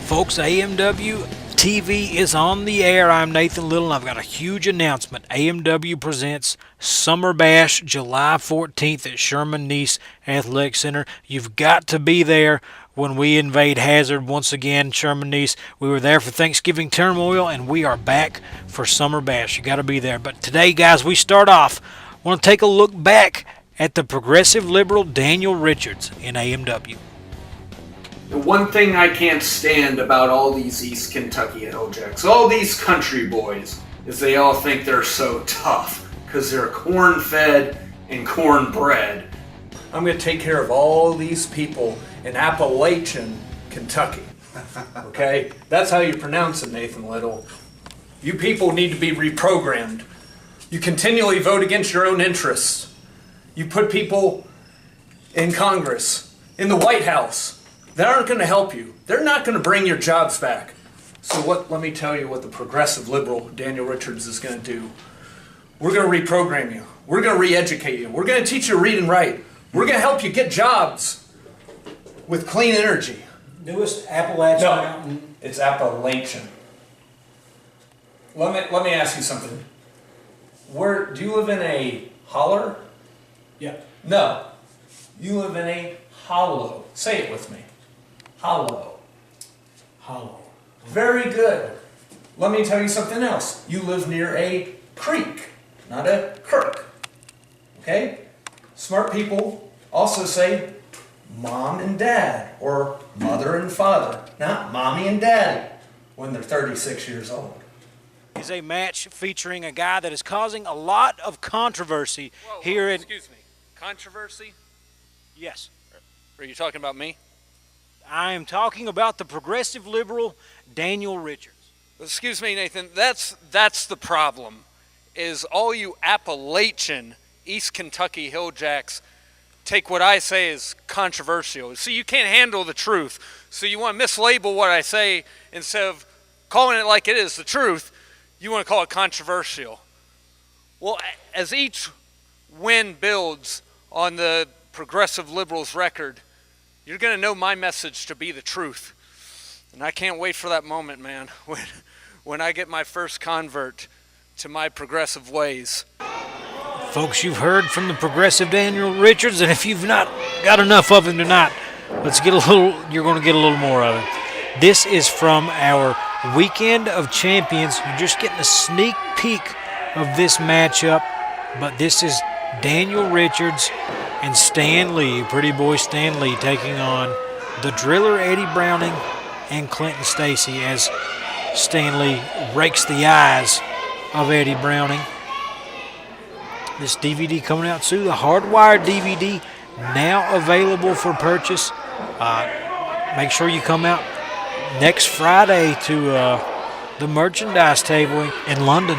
Folks, AMW TV is on the air. I'm Nathan Little, and I've got a huge announcement. AMW presents Summer Bash July 14th at Sherman Nice Athletic Center. You've got to be there when we invade Hazard once again, Sherman Nice. We were there for Thanksgiving turmoil, and we are back for Summer Bash. You got to be there. But today, guys, we start off. I want to take a look back at the progressive liberal Daniel Richards in AMW. The one thing I can't stand about all these East Kentucky Hilljacks, all these country boys, is they all think they're so tough because they're corn-fed and corn-bred. I'm going to take care of all these people in Appalachian, Kentucky. Okay? That's how you pronounce it, Nathan Little. You people need to be reprogrammed. You continually vote against your own interests. You put people in Congress, in the White House, that aren't going to help you. They're not going to bring your jobs back. So let me tell you what the progressive liberal Daniel Richards is going to do. We're going to reprogram you. We're going to re-educate you. We're going to teach you to read and write. We're going to help you get jobs with clean energy. Newest Appalachian Mountain. No, it's Appalachian. Let me ask you something. Do you live in a holler? Yeah. No. You live in a hollow. Say it with me. Hollow. Hollow. Very good. Let me tell you something else. You live near a creek, not a kirk. Okay? Smart people also say mom and dad or mother and father, not mommy and daddy when they're 36 years old. Is a match featuring a guy that is causing a lot of controversy here in... Excuse me. Controversy? Yes. Are you talking about me? I am talking about the progressive liberal Daniel Richards. Excuse me, Nathan. That's the problem, is all you Appalachian East Kentucky Hilljacks take what I say as controversial. See, you can't handle the truth, so you want to mislabel what I say instead of calling it like it is, the truth. You want to call it controversial. Well, as each win builds on the progressive liberals' record, you're going to know my message to be the truth. And I can't wait for that moment, man, when I get my first convert to my progressive ways. Folks, you've heard from the progressive Daniel Richards, and if you've not got enough of him tonight, you're going to get a little more of it. This is from our Weekend of Champions. You're just getting a sneak peek of this matchup, but this is Daniel Richards and Stan Lee, pretty boy Stan Lee, taking on the driller Eddie Browning and Clinton Stacy as Stan Lee rakes the eyes of Eddie Browning. This DVD coming out soon, the Hardwired DVD, now available for purchase. Make sure you come out next Friday to the merchandise table in London.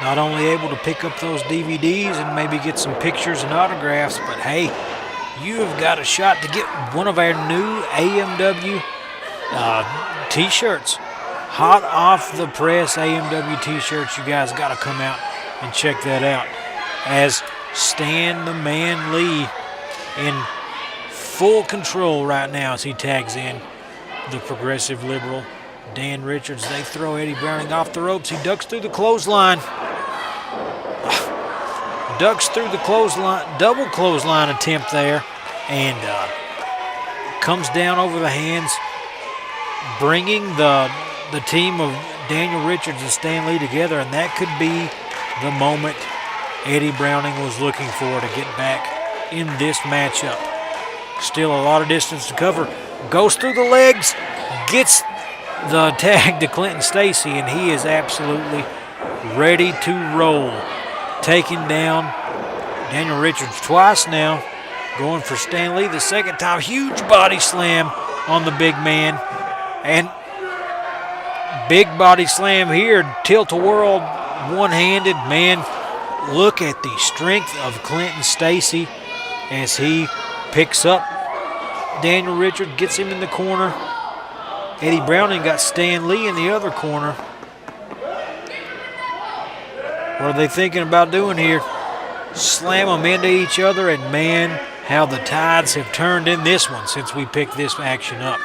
Not only able to pick up those DVDs and maybe get some pictures and autographs, but hey, you have got a shot to get one of our new AMW t-shirts. Hot off the press AMW t-shirts. You guys got to come out and check that out. As Stan the Man Lee in full control right now as he tags in the progressive liberal Dan Richards. They throw Eddie Browning off the ropes. He ducks through the clothesline. Ducks through the clothesline, double clothesline attempt there, and comes down over the hands, bringing the team of Daniel Richards and Stan Lee together, and that could be the moment Eddie Browning was looking for to get back in this matchup. Still a lot of distance to cover. Goes through the legs, gets the tag to Clinton Stacy, and he is absolutely ready to roll. Taking down Daniel Richards twice now, going for Stan Lee the second time. Huge body slam on the big man, and big body slam here. Tilt-a-whirl, one-handed. Man, look at the strength of Clinton Stacy as he picks up Daniel Richards, gets him in the corner. Eddie Browning got Stan Lee in the other corner. What are they thinking about doing here? Slam them into each other, and man, how the tides have turned in this one since we picked this action up.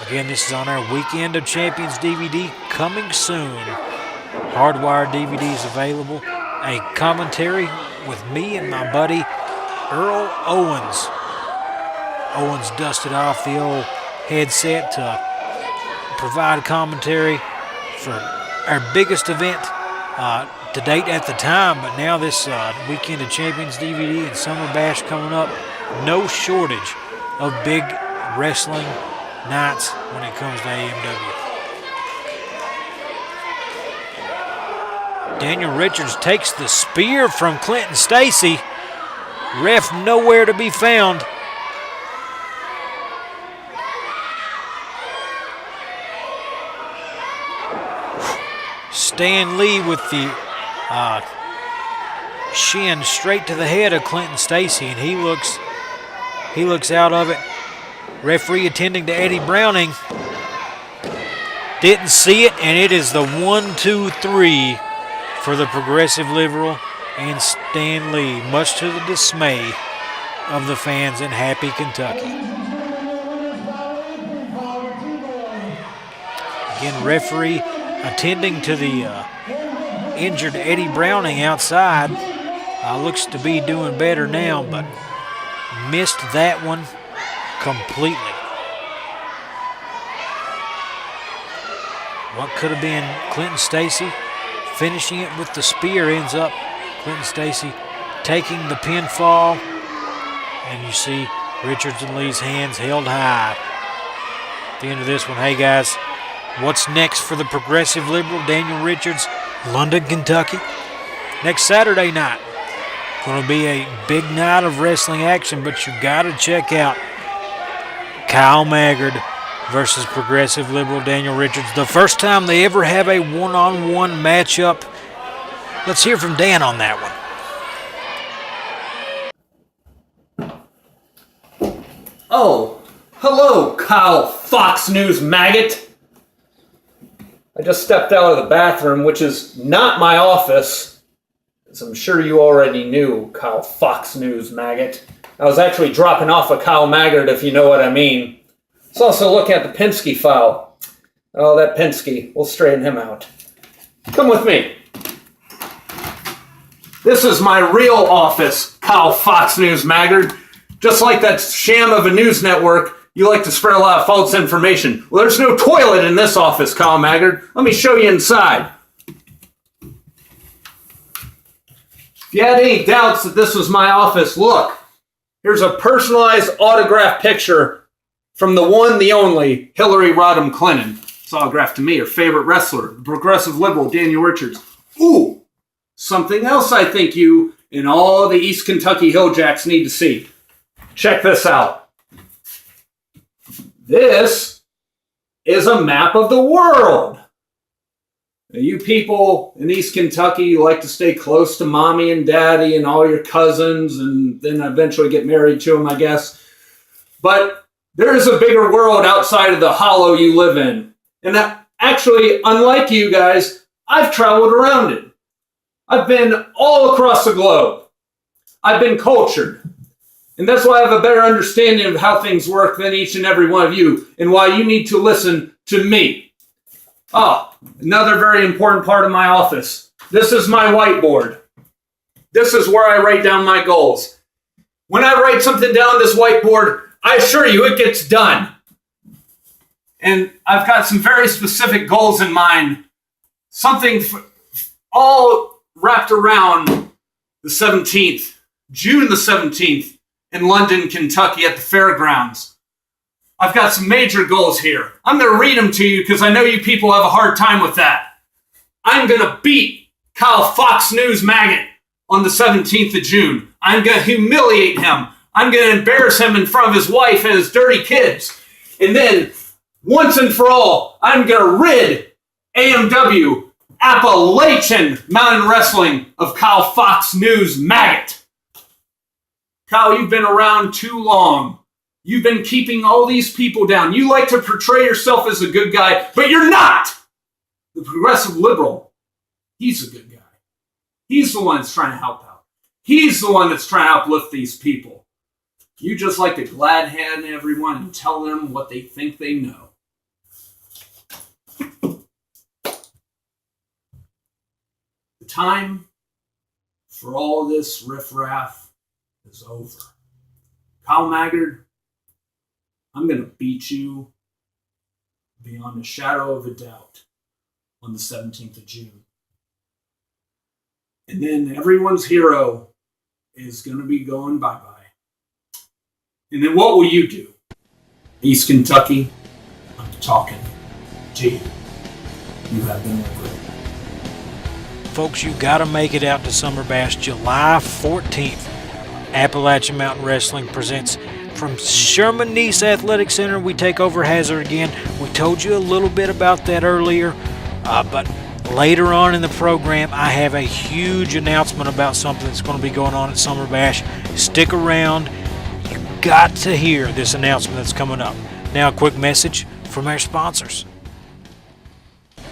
Again, this is on our Weekend of Champions DVD, coming soon. Hardwired DVDs available. A commentary with me and my buddy Earl Owens. Owens dusted off the old headset to provide commentary for our biggest event to date at the time, but now this Weekend of Champions DVD and Summer Bash coming up, no shortage of big wrestling nights when it comes to AMW. Daniel Richards takes the spear from Clinton Stacy. Ref nowhere to be found. Stan Lee with the shin straight to the head of Clinton Stacy, and he looks out of it. Referee attending to Eddie Browning. Didn't see it, and it is the 1-2-3 for the Progressive Liberal and Stan Lee, much to the dismay of the fans in Happy, Kentucky. Again, referee attending to the injured Eddie Browning outside. Looks to be doing better now, but missed that one completely. What could have been Clinton Stacy finishing it with the spear ends up Clinton Stacy taking the pinfall, and you see Richards and Lee's hands held high. At the end of this one, hey guys, what's next for the Progressive Liberal Daniel Richards? London, Kentucky. Next Saturday night. Going to be a big night of wrestling action, but you got to check out Kyle Maggard versus Progressive Liberal Daniel Richards. The first time they ever have a one-on-one matchup. Let's hear from Dan on that one. Oh, hello, Kyle Fox News maggot. I just stepped out of the bathroom, which is not my office, as I'm sure you already knew, Kyle Fox News maggot. I was actually dropping off a Kyle Maggard, if you know what I mean. Let's also look at the Penske file. Oh, that Penske. We'll straighten him out. Come with me. This is my real office, Kyle Fox News Maggard. Just like that sham of a news network, you like to spread a lot of false information. Well, there's no toilet in this office, Kyle Maggard. Let me show you inside. If you had any doubts that this was my office, look. Here's a personalized autograph picture from the one, the only, Hillary Rodham Clinton. It's autographed to me, her favorite wrestler, the Progressive Liberal, Daniel Richards. Ooh, something else I think you and all the East Kentucky Hilljacks need to see. Check this out. This is a map of the world. Now, you people in East Kentucky, you like to stay close to mommy and daddy and all your cousins and then eventually get married to them, I guess. But there is a bigger world outside of the hollow you live in. And that actually, unlike you guys, I've traveled around it. I've been all across the globe. I've been cultured. And that's why I have a better understanding of how things work than each and every one of you, and why you need to listen to me. Oh, another very important part of my office. This is my whiteboard. This is where I write down my goals. When I write something down on this whiteboard, I assure you it gets done. And I've got some very specific goals in mind. Something all wrapped around the 17th, June the 17th, in London, Kentucky at the fairgrounds. I've got some major goals here. I'm going to read them to you because I know you people have a hard time with that. I'm going to beat Kyle Fox News Maggot on the 17th of June. I'm going to humiliate him. I'm going to embarrass him in front of his wife and his dirty kids. And then, once and for all, I'm going to rid AMW, Appalachian Mountain Wrestling, of Kyle Fox News Maggot. Kyle, you've been around too long. You've been keeping all these people down. You like to portray yourself as a good guy, but you're not! The Progressive Liberal, he's a good guy. He's the one that's trying to help out. He's the one that's trying to uplift these people. You just like to glad hand everyone and tell them what they think they know. time for all this riffraff is over. Kyle Maggard, I'm going to beat you beyond a shadow of a doubt on the 17th of June. And then everyone's hero is going to be going bye-bye. And then what will you do? East Kentucky, I'm talking to you. You have been great. Folks, you got to make it out to Summer Bash July 14th. Appalachian Mountain Wrestling presents from Sherman Nice Athletic Center. We take over Hazard again. We told you a little bit about that earlier, but later on in the program, I have a huge announcement about something that's going to be going on at Summer Bash. Stick around. You got to hear this announcement that's coming up. Now, a quick message from our sponsors.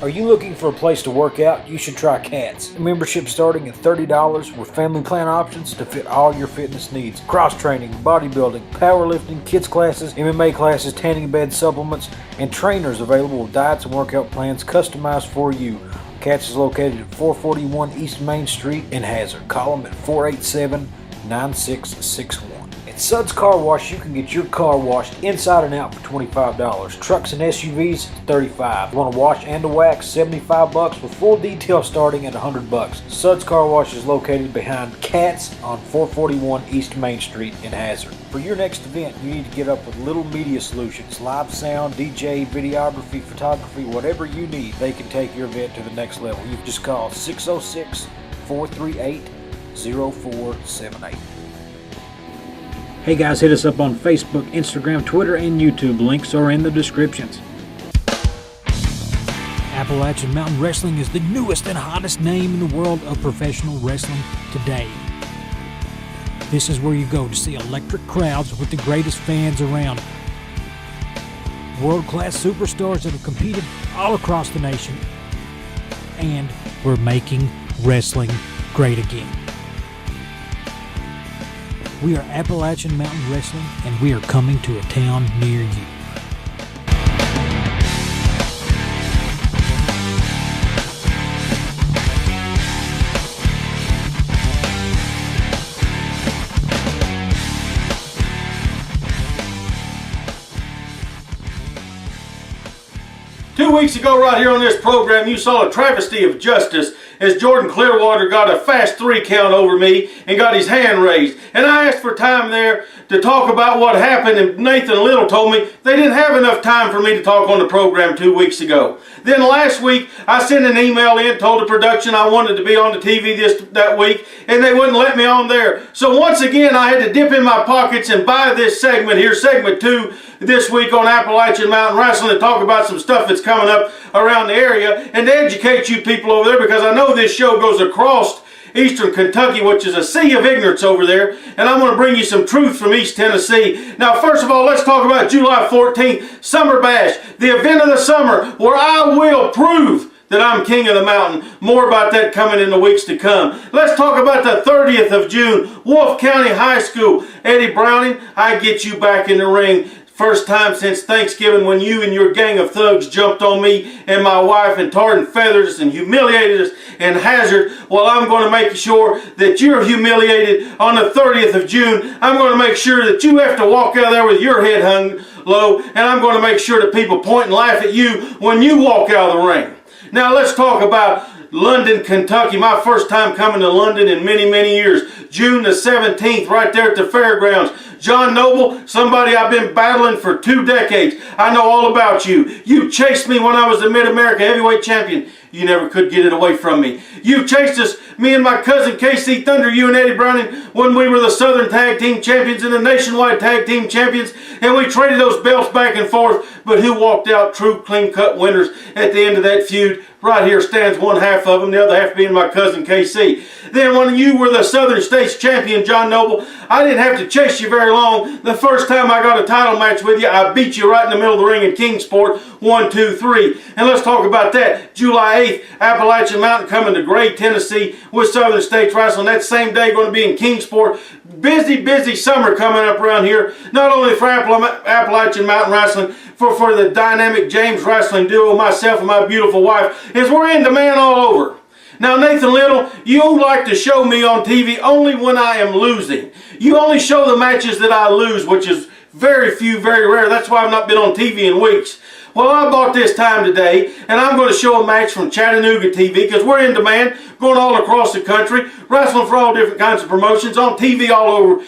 Are you looking for a place to work out? You should try Cats. Membership starting at $30 with family plan options to fit all your fitness needs. Cross training, bodybuilding, powerlifting, kids classes, MMA classes, tanning bed supplements, and trainers available with diets and workout plans customized for you. Cats is located at 441 East Main Street in Hazard. Call them at 487-9661. At Suds Car Wash, you can get your car washed inside and out for $25. Trucks and SUVs, $35. Want to wash and to wax, $75 with full detail starting at $100. Suds Car Wash is located behind Cats on 441 East Main Street in Hazard. For your next event, you need to get up with Little Media Solutions. Live sound, DJ, videography, photography, whatever you need, they can take your event to the next level. You can just call 606-438-0478. Hey guys, hit us up on Facebook, Instagram, Twitter, and YouTube. Links are in the descriptions. Appalachian Mountain Wrestling is the newest and hottest name in the world of professional wrestling today. This is where you go to see electric crowds with the greatest fans around. World-class superstars that have competed all across the nation. And we're making wrestling great again. We are Appalachian Mountain Wrestling, and we are coming to a town near you. 2 weeks ago, right here on this program, you saw a travesty of justice as Jordan Clearwater got a fast 3 count over me and got his hand raised. And I asked for time there to talk about what happened, and Nathan Little told me they didn't have enough time for me to talk on the program 2 weeks ago. Then last week, I sent an email in, told the production I wanted to be on the TV that week, and they wouldn't let me on there. So once again, I had to dip in my pockets and buy this segment here, segment 2, this week on Appalachian Mountain Wrestling, to talk about some stuff that's coming up around the area and to educate you people over there, because I know this show goes across Eastern Kentucky, which is a sea of ignorance over there, and I'm going to bring you some truth from East Tennessee. Now, first of all, let's talk about July 14th, Summer Bash, the event of the summer, where I will prove that I'm king of the mountain. More about that coming in the weeks to come. Let's talk about the 30th of June, Wolfe County High School. Eddie Browning, I get you back in the ring. First time since Thanksgiving when you and your gang of thugs jumped on me and my wife and tarred and feathered us and humiliated us in Hazard. Well, I'm going to make sure that you're humiliated on the 30th of June. I'm going to make sure that you have to walk out there with your head hung low, and I'm going to make sure that people point and laugh at you when you walk out of the ring. Now let's talk about London, Kentucky. My first time coming to London in many, many years. June the 17th, right there at the fairgrounds. John Noble, somebody I've been battling for 2 decades. I know all about you. You chased me when I was the Mid-America Heavyweight Champion. You never could get it away from me. You chased us, me and my cousin KC Thunder, you and Eddie Browning, when we were the Southern Tag Team Champions and the Nationwide Tag Team Champions, and we traded those belts back and forth, but who walked out true clean-cut winners at the end of that feud? Right here stands one half of them, the other half being my cousin KC. Then when you were the Southern States Champion, John Noble, I didn't have to chase you very long. The first time I got a title match with you, I beat you right in the middle of the ring in Kingsport, 1, 2, 3. And let's talk about that. July 8th, Appalachian Mountain coming to Gray, Tennessee with Southern States Wrestling. That same day going to be in Kingsport. Busy, busy summer coming up around here. Not only for Appalachian Mountain Wrestling, for the dynamic James Wrestling duo, myself and my beautiful wife, is we're in demand all over. Now, Nathan Little, you like to show me on TV only when I am losing. You only show the matches that I lose, which is very few, very rare. That's why I've not been on TV in weeks. Well, I bought this time today, and I'm going to show a match from Chattanooga TV because we're in demand, going all across the country, wrestling for all different kinds of promotions, on TV all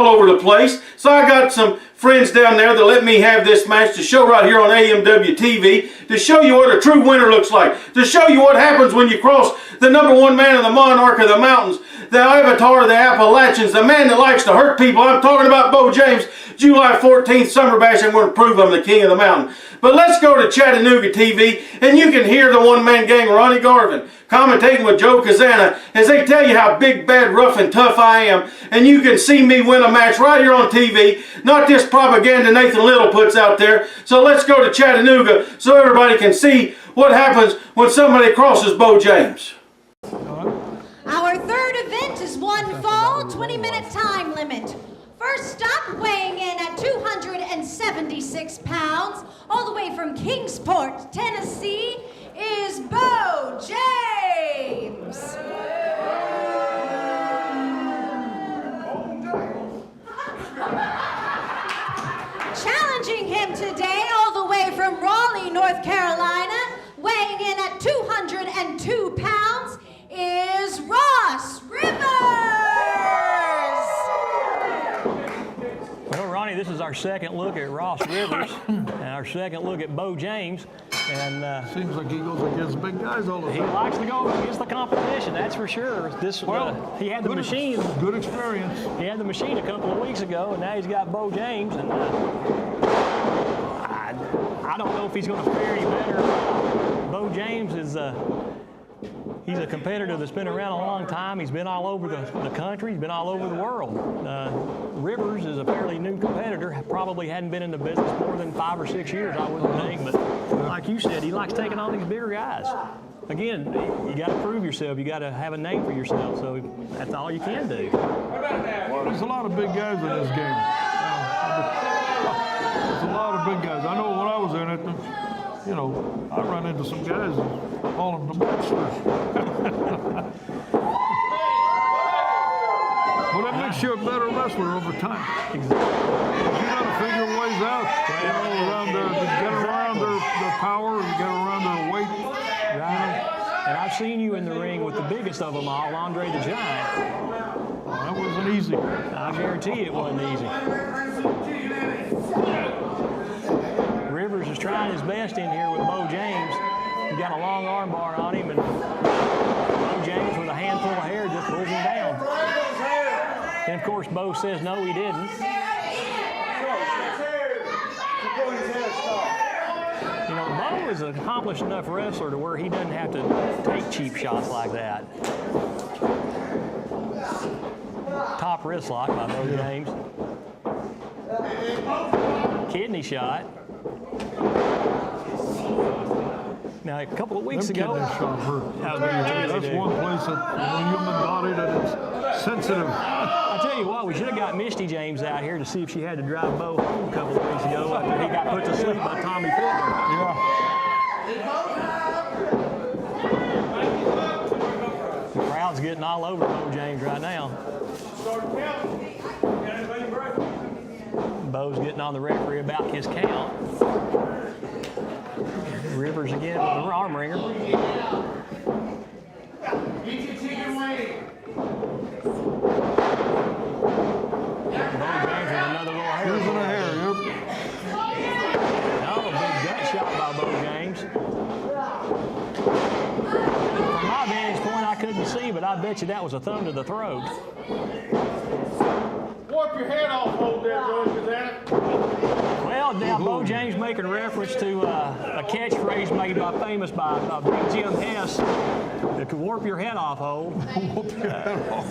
over the place. So I got some friends down there that let me have this match to show right here on AMW TV, to show you what a true winner looks like, to show you what happens when you cross the #1 man of the monarch of the mountains, the avatar of the Appalachians, the man that likes to hurt people. I'm talking about Bo James. July 14th, Summer Bash. I'm going to prove I'm the king of the mountain. But let's go to Chattanooga TV, and you can hear the one-man gang, Ronnie Garvin, commentating with Joe Kazana as they tell you how big, bad, rough, and tough I am. And you can see me win a match right here on TV, not this propaganda Nathan Little puts out there. So let's go to Chattanooga so everybody can see what happens when somebody crosses Bo James. Our third event is one fall, 20-minute time limit. First stop, weighing in at 276 pounds, all the way from Kingsport, Tennessee, is Bo James. Challenging him today, all the way from Raleigh, North Carolina, weighing in at 202 pounds, is Ross Rivers. Well, Ronnie, this is our second look at Ross Rivers and our second look at Bo James. And seems like he goes against big guys all the time. he likes to go against the competition, that's for sure. He had the machine. Good experience. He had the machine a couple of weeks ago, and now he's got Bo James. And I don't know if he's going to fare any better. Bo James is he's a competitor that's been around a long time. He's been all over the country. He's been all over the world. Rivers is a fairly new competitor. Probably hadn't been in the business more than 5 or 6 years, I wouldn't think. But like you said, he likes taking on these bigger guys. Again, you got to prove yourself. You got to have a name for yourself. So that's all you can do. Well, there's a lot of big guys in this game. There's a lot of big guys. I know when I was in it, you know, I run into some guys and call them the monsters. Well, that makes you a better wrestler over time. Exactly. You got to figure ways out, you know, to get around their power, to get around their weight. Right. And I've seen you in the ring with the biggest of them all, Andre the Giant. Well, that wasn't easy. I guarantee it wasn't easy. Rivers is trying his best in here with Bo James. He got a long arm bar on him, and Bo James with a handful of hair just pulls him down. And of course, Bo says no, he didn't. You know, Bo is an accomplished enough wrestler to where he doesn't have to take cheap shots like that. Top wrist lock by Bo James. Kidney shot. Now, a couple of weeks ago, That shot hurt. That's One place that human body that is sensitive. I tell you what, we should have got Misty James out here to see if she had to drive Bo home a couple of weeks ago after he got put to sleep by Tommy Pittman. Yeah. The crowd's getting all over Bo James right now. Bo's getting on the referee about his count. Rivers again with the arm ringer. Bo James with another little hair. Losing a hair, yep. Oh, a big gut shot by Bo James. From my vantage point, I couldn't see, but I bet you that was a thumb to the throat. Warp your head off, hold there, Joe Kazana. Well, now Bo James making reference to a catchphrase made famous by Big Jim Hess that could warp your head off, hold. Whoop your head off.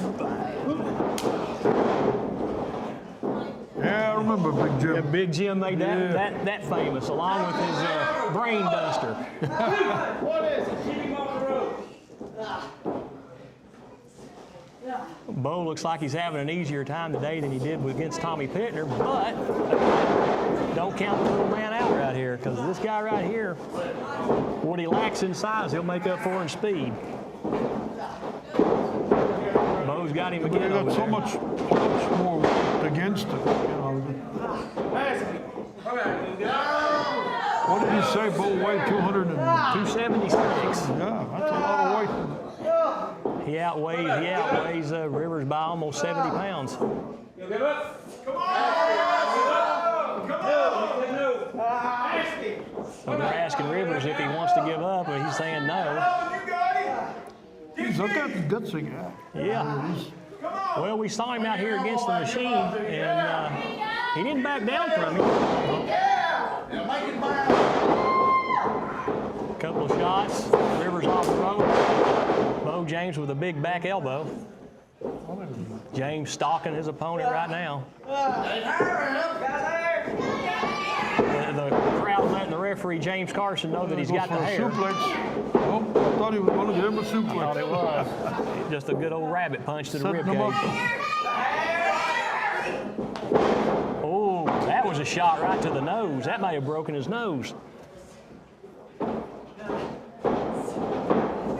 Yeah, I remember Big Jim. Yeah, Big Jim made that famous, along with his brain duster. What is it? Keep him off the road. Bo looks like he's having an easier time today than he did against Tommy Pittner, but don't count the little man out right here, because this guy right here, what he lacks in size, he'll make up for in speed. who's got him But again they over got so there. much more against it, you know. What did he say, Bo weighed 276. Yeah, that's a lot of weight. He outweighs Rivers by almost 70 pounds. So they're asking Rivers if he wants to give up, but he's saying no. He's a gutsy guy. Yeah. Well, we saw him out here against the machine, and he didn't back down from him. Couple of shots. Rivers off the rope. Bo James with a big back elbow. James stalking his opponent right now. The crowd letting the referee, James Carson, know that he's got the hair. Suplex. Oh, I thought he was going to give him a suplex. I thought it was. Just a good old rabbit punch to the Setting him ribcage. Oh, that was a shot right to the nose. That may have broken his nose. Bo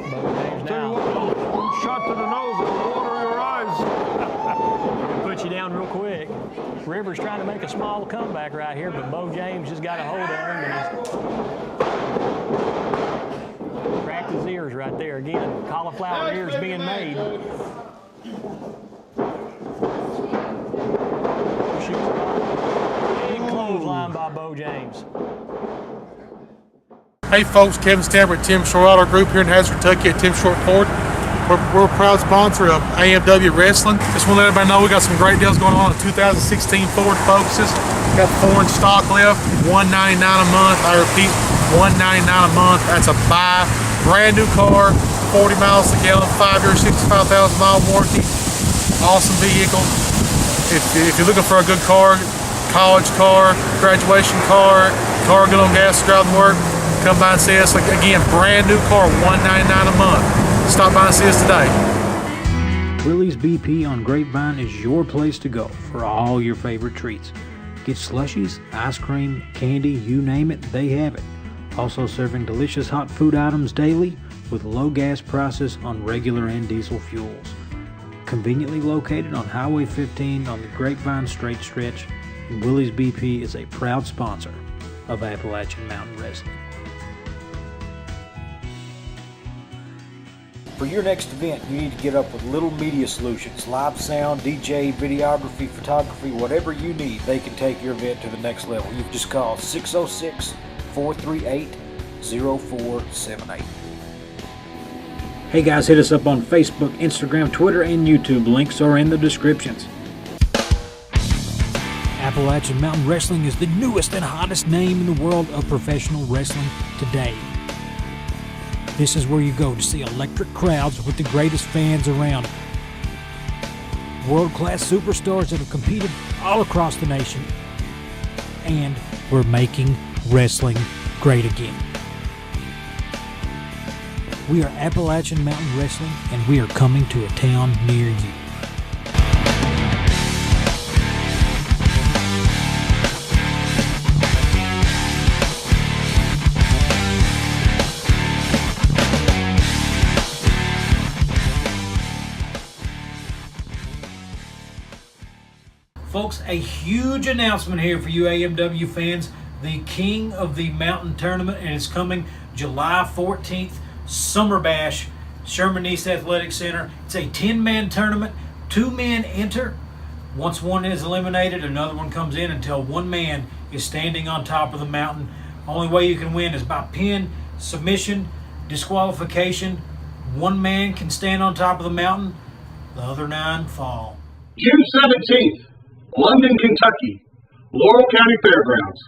James Tell you now. what, one shot to the nose and the water in your eyes. Put you down real quick. Rivers trying to make a small comeback right here, but Bo James just got a hold of him and he's cracked his ears right there. Again, cauliflower ears being made. Big clothesline by Bo James. Hey folks, Kevin Stamper at Tim Short Auto Group here in Hazard, Kentucky at Tim Short Ford. We're a proud sponsor of AMW Wrestling. Just want to let everybody know we got some great deals going on in 2016 Ford Focuses. Got 4 in stock left, $199 a month. I repeat, $199 a month. That's a buy. Brand new car, 40 miles a gallon, 5 year, 65,000 mile warranty. Awesome vehicle. If you're looking for a good car, college car, graduation car good on gas to drive to work, come by and see us. Again, brand new car, $199 a month. Stop by and see us today. Willie's BP on Grapevine is your place to go for all your favorite treats. Get slushies, ice cream, candy, you name it, they have it. Also serving delicious hot food items daily with low gas prices on regular and diesel fuels. Conveniently located on Highway 15 on the Grapevine Straight Stretch, Willie's BP is a proud sponsor of Appalachian Mountain Wrestling. For your next event, you need to get up with Little Media Solutions. Live sound, DJ, videography, photography, whatever you need, they can take your event to the next level. You've just called 606-438-0478. Hey guys, hit us up on Facebook, Instagram, Twitter, and YouTube. Links are in the descriptions. Appalachian Mountain Wrestling is the newest and hottest name in the world of professional wrestling today. This is where you go to see electric crowds with the greatest fans around. World-class superstars that have competed all across the nation. And we're making wrestling great again. We are Appalachian Mountain Wrestling, and we are coming to a town near you. Folks, a huge announcement here for you AMW fans. The King of the Mountain Tournament, and it's coming July 14th, Summer Bash, Sherman East Athletic Center. It's a 10-man tournament. 2 men enter. Once one is eliminated, another one comes in until one man is standing on top of the mountain. Only way you can win is by pin, submission, disqualification. One man can stand on top of the mountain. The other 9 fall. June 17th. London, Kentucky, Laurel County Fairgrounds.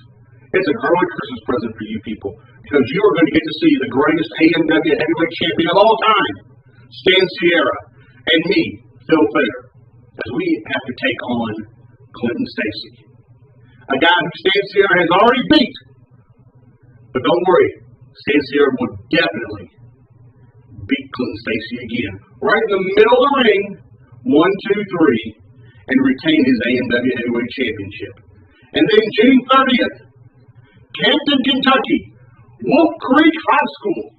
It's an early Christmas present for you people because you are going to get to see the greatest AMW heavyweight champion of all time, Stan Sierra, and me, Phil Fair, as we have to take on Clinton Stacy, a guy who Stan Sierra has already beat. But don't worry, Stan Sierra will definitely beat Clinton Stacy again, right in the middle of the ring, 1, 2, 3. And retain his AMW Heavyweight Championship. And then June 30th, Canton, Kentucky, Wolf Creek High School.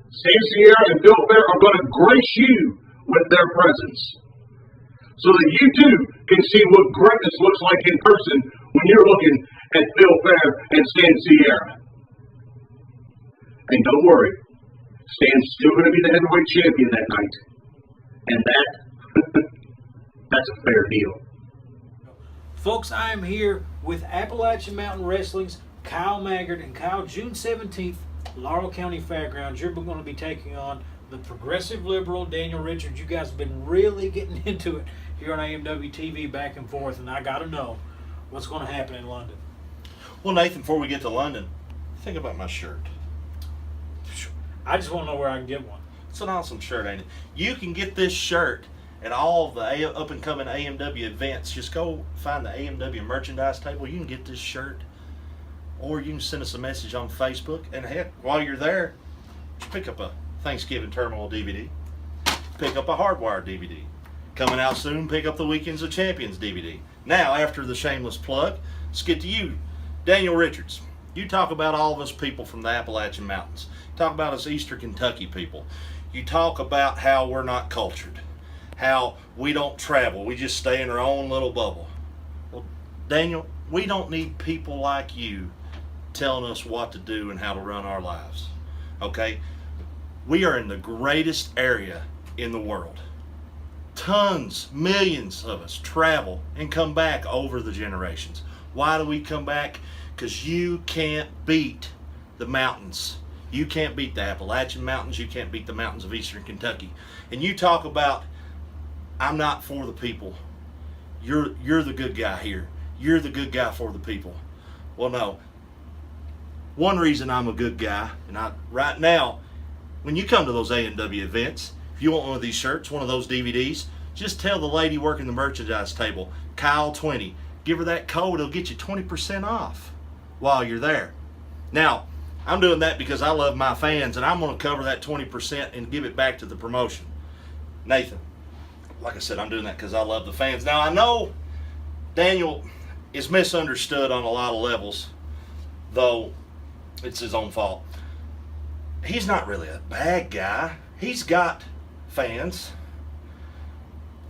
Stan Sierra and Bill Fair are going to grace you with their presence, so that you too can see what greatness looks like in person when you're looking at Phil Fair and Stan Sierra. And don't worry, Stan's still going to be the heavyweight champion that night. And that's a fair deal. Folks, I am here with Appalachian Mountain Wrestling's Kyle Maggard. And Kyle, June 17th, Laurel County Fairgrounds, you're going to be taking on the progressive liberal Daniel Richards. You guys have been really getting into it here on AMW TV back and forth, and I got to know what's going to happen in London. Well, Nathan, before we get to London, think about my shirt. I just want to know where I can get one. It's an awesome shirt, ain't it? You can get this shirt at all of the up-and-coming AMW events. Just go find the AMW merchandise table. You can get this shirt, or you can send us a message on Facebook. And heck, while you're there, just pick up a Thanksgiving Terminal DVD. Pick up a Hardwire DVD. Coming out soon, pick up the Weekends of Champions DVD. Now, after the shameless plug, let's get to you, Daniel Richards. You talk about all of us people from the Appalachian Mountains. Talk about us Eastern Kentucky people. You talk about how we're not cultured, how we don't travel, we just stay in our own little bubble. Well, Daniel, we don't need people like you telling us what to do and how to run our lives, okay? We are in the greatest area in the world. Tons, millions of us travel and come back over the generations. Why do we come back? Because you can't beat the mountains. You can't beat the Appalachian Mountains. You can't beat the mountains of Eastern Kentucky. And you talk about, I'm not for the people. You're the good guy here. You're the good guy for the people. Well, no. One reason I'm a good guy, and right now, when you come to those AMW events, if you want one of these shirts, one of those DVDs, just tell the lady working the merchandise table, Kyle20. Give her that code. It'll get you 20% off while you're there. Now, I'm doing that because I love my fans, and I'm going to cover that 20% and give it back to the promotion. Nathan, like I said, I'm doing that because I love the fans. Now, I know Daniel is misunderstood on a lot of levels, though it's his own fault. He's not really a bad guy. He's got fans,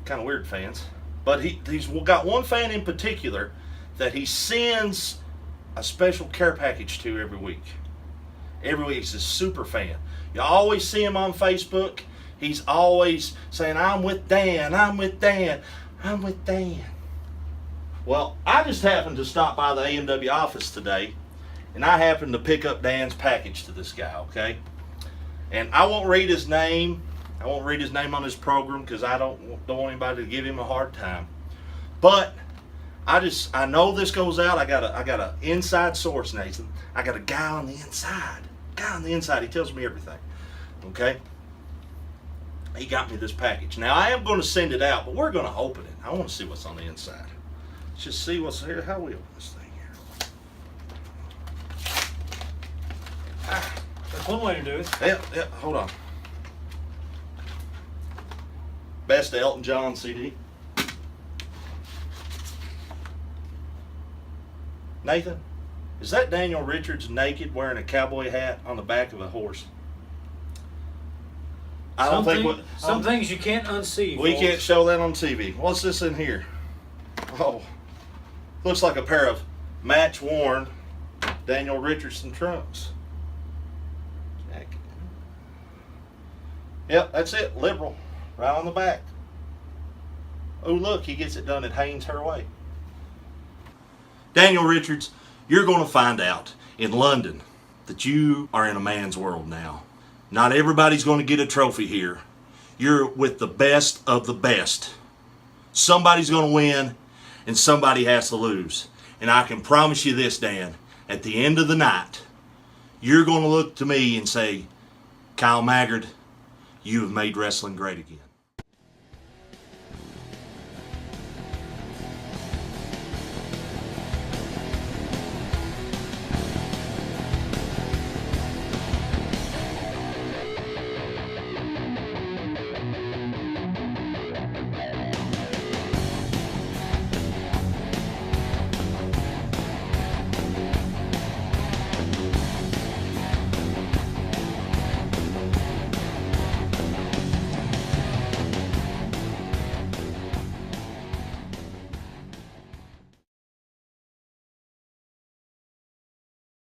kind of weird fans, but he's got one fan in particular that he sends a special care package to every week. Every week, he's a super fan. You always see him on Facebook. He's always saying, I'm with Dan, I'm with Dan, I'm with Dan. Well, I just happened to stop by the AMW office today, and I happened to pick up Dan's package to this guy, okay? And I won't read his name. I won't read his name on this program because I don't want anybody to give him a hard time. But I know this goes out. I got an inside source, Nathan. I got a guy on the inside. He tells me everything. Okay? He got me this package. Now, I am going to send it out, but we're going to open it. I want to see what's on the inside. Let's just see what's here. How we open this thing here. That's one way to do it. Yeah, hold on. Best of Elton John CD. Nathan, is that Daniel Richards naked wearing a cowboy hat on the back of a horse? I don't think some things you can't unsee. We folks. can't show that on TV. What's this in here? Oh, looks like a pair of match-worn Daniel Richardson trunks. Yep, that's it. Liberal, right on the back. Oh, look, he gets it done at Haynes Her Way. Daniel Richards, you're going to find out in London that you are in a man's world now. Not everybody's going to get a trophy here. You're with the best of the best. Somebody's going to win and somebody has to lose. And I can promise you this, Dan, at the end of the night, you're going to look to me and say, Kyle Maggard, you have made wrestling great again.